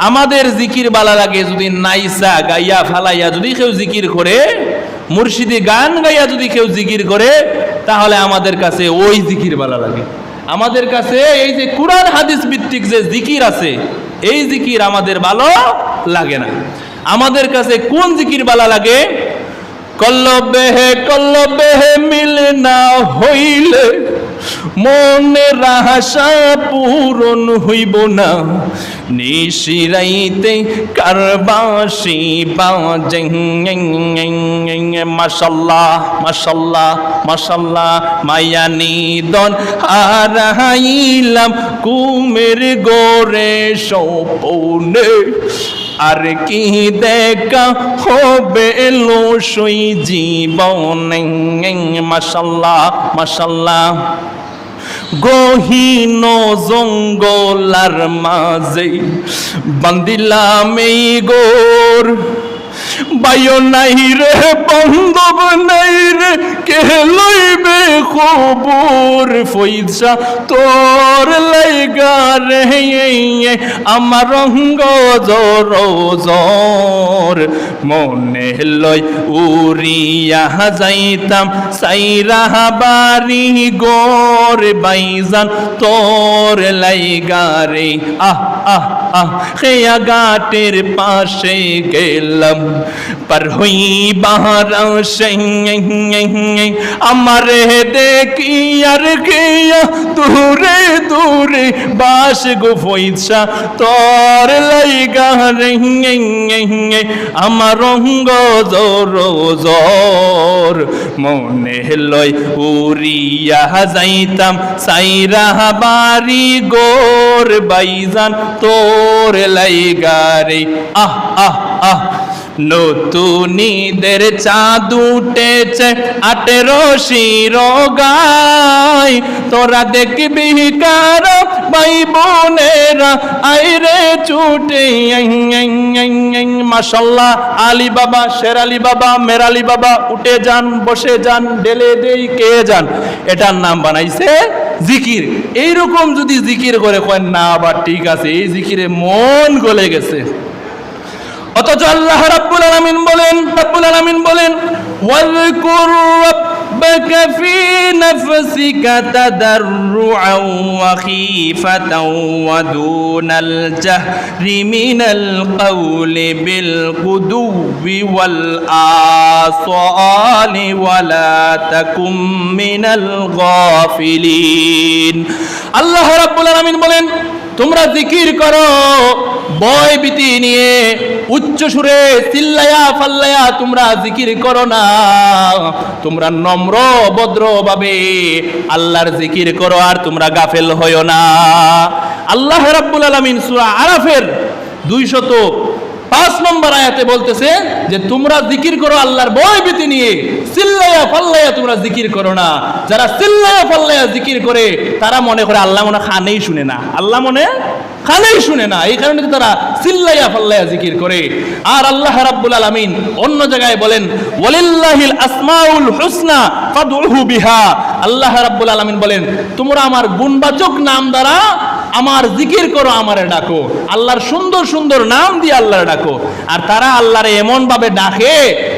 আমাদের জিকির বালা লাগে যদি নাইসা গাইয়া ফালাইয়া যদি কেউ জিকির করে, মুর্শিদি গান গাইয়া যদি কেউ জিকির করে, তাহলে আমাদের কাছে ওই জিকির বালা লাগে। আমাদের কাছে এই যে কুরআন হাদিস ভিত্তিক যে জিকির আছে, এই জিকির আমাদের ভালো লাগে না। আমাদের কাছে কোন জিকির বালা লাগে? কল্লবে মিলে না হইলে মনের আশা পূরণ হইব না, নিশিরাইতে কারবাসি বাজে। মাশাল্লাহ মাশাল্লাহ মাশাল্লাহ, মায়া নিদন হারাইলাম কুমের গোরে সপনে, আর কি দেখা হবে লসই জীবনে। মাশাল্লাহ মাশাল্লাহ, গহীন জঙ্গলার মাঝে বান্দিলাম এই গোর, বায়ু নাই রে বান্ধব নাই রে, কে লইবে খবর, ফইজা তোর লাইগা রে আমার রঙ্গ জর জর, মনে লই উড়িয়া যাইতাম সাইরা বাড়ি গোর, বাইজান তোর লাইগা রে। আহ আহ আহ, খেয়া ঘাটের পাশে গেলাম, পার হই বাহারা সে আমারে দেখি আর গিয়া দূরে দূরে বাস গো ফইসা তোর লাইগা রে, আমার রঙ্গ জর জর, মনে লই উড়িয়া যাইতাম সাইরা বাড়ি গোর, বাইজান তোর লাইগা রে। আহ আহ আহ, নতুনিদের চাঁদ উঠেছে 18 শিরগায়, তোরা দেখবি কার ভাই বোনেরা আইরে ছুটে। মাশাল্লাহ, আলী বাবা, শের আলী বাবা, মের আলী বাবা, উঠে যান, বসে যান, ডেলে দেই কে যান, এটার নাম বানাইছে জিকির। এইরকম যদি জিকির করে কয় না আবার ঠিক আছে, এই জিকিরে মন গলে গেছে। অথচ আল্লাহ রাব্বুল আলামিন বলেন ওয়াযকুর রাব্বাকা ফি নাফসিকা তাদাররুআন ওয়া খীফাতান ওয়া দুনাল জাহরি মিনাল কাওলি বিল গুদুবি ওয়াল আসালি ওয়া লা তাকুম মিনাল গাফিলিন। আল্লাহ রাব্বুল আলামিন বলেন তোমরা জিকির করো ভয় ভীতি নিয়ে, উচ্চ সুরে চিল্লায়া ফাল্লায়া তোমরা জিকির করো না, তোমরা নম্র ভদ্র ভাবে আল্লাহর জিকির করো, আর তোমরা গাফেল হইও না। আল্লাহ রাব্বুল আলামিন সূরা আরাফের 205 নম্বর আয়াতে বলতেছে যে তোমরা জিকির করো আল্লাহর ভয় ভীতি নিয়ে, চিল্লায়া ফাল্লায়া তোমরা জিকির করো না। যারা চিল্লায়া ফাল্লায়া জিকির করে তারা মনে করে আল্লাহ মনে কানেই শুনে না, আল্লাহ মনে কানেই শুনে না, এই কারণে তারা চিল্লায়া ফাল্লায়া জিকির করে। আর আল্লাহ রাব্বুল আলামিন অন্য জায়গায় বলেন ওয়ালিল্লাহিল আসমাউল হুসনা ফাদউহু বিহা। আল্লাহ রাব্বুল আলামিন বলেন তোমরা আমার গুণবাচক নাম দ্বারা আমার জিকির করো, আমারে ডাকো, আল্লাহর সুন্দর সুন্দর নাম দিয়ে আল্লাহর ডাকো। আর তারা আল্লাহরে এমন ভাবে ডাকে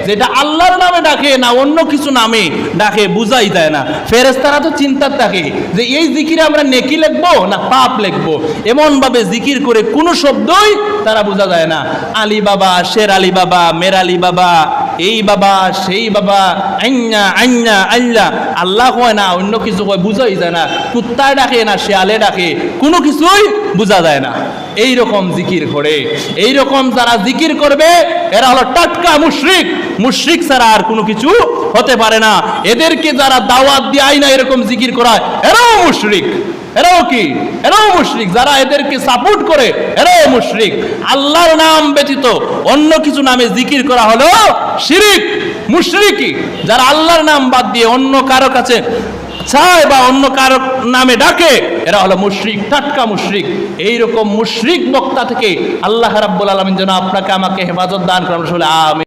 যেটা আল্লাহর নামে ডাকে না অন্য কিছু নামে ডাকে, বুঝাই যায় না। ফেরেশতারা তো চিন্তার থাকে যে এই জিকিরে আমরা নেকি লিখবো না পাপ লিখবো, এমন ভাবে জিকির করে কোনো শব্দই তারা বোঝা যায় না। আলী বাবা, শের আলী বাবা, মের আলী বাবা, এই বাবা সেই বাবা, আইন্না আইন্না আল্লাহ, আল্লাহ কয় না অন্য কিছু কয়, বুঝাই যায় না। কুত্তায় ডাকে না শেয়ালে ডাকে, কোনো কিছুই বোঝা যায় না। এইরকম জিকির করে, এইরকম যারা জিকির করবে এরা হলো টাটকা মুশরিক। মুশরিক ছাড়া আর কোনো কিছু হতে পারে না। এদেরকে যারা দাওয়াত দেয় না এরকম জিকির করায়, এরাও মুশরিক। এরাও কি? এরাও মুশরিক। যারা এদেরকে সাপোর্ট করে এরাও মুশরিক। আল্লাহর নাম ব্যতীত অন্য কিছু নামে জিকির করা হলো শিরিক, মুশরিকি। যারা আল্লাহর নাম বাদ দিয়ে অন্য কারো কাছে চায় বা অন্য কারো নামে ডাকে এরা হলো মুশরিক, টাটকা মুশরিক। এইরকম মুশরিক বক্তা থেকে আল্লাহ রাব্বুল আলামিন যেন আপনাকে আমাকে হেফাজত দান করেন। আমিন।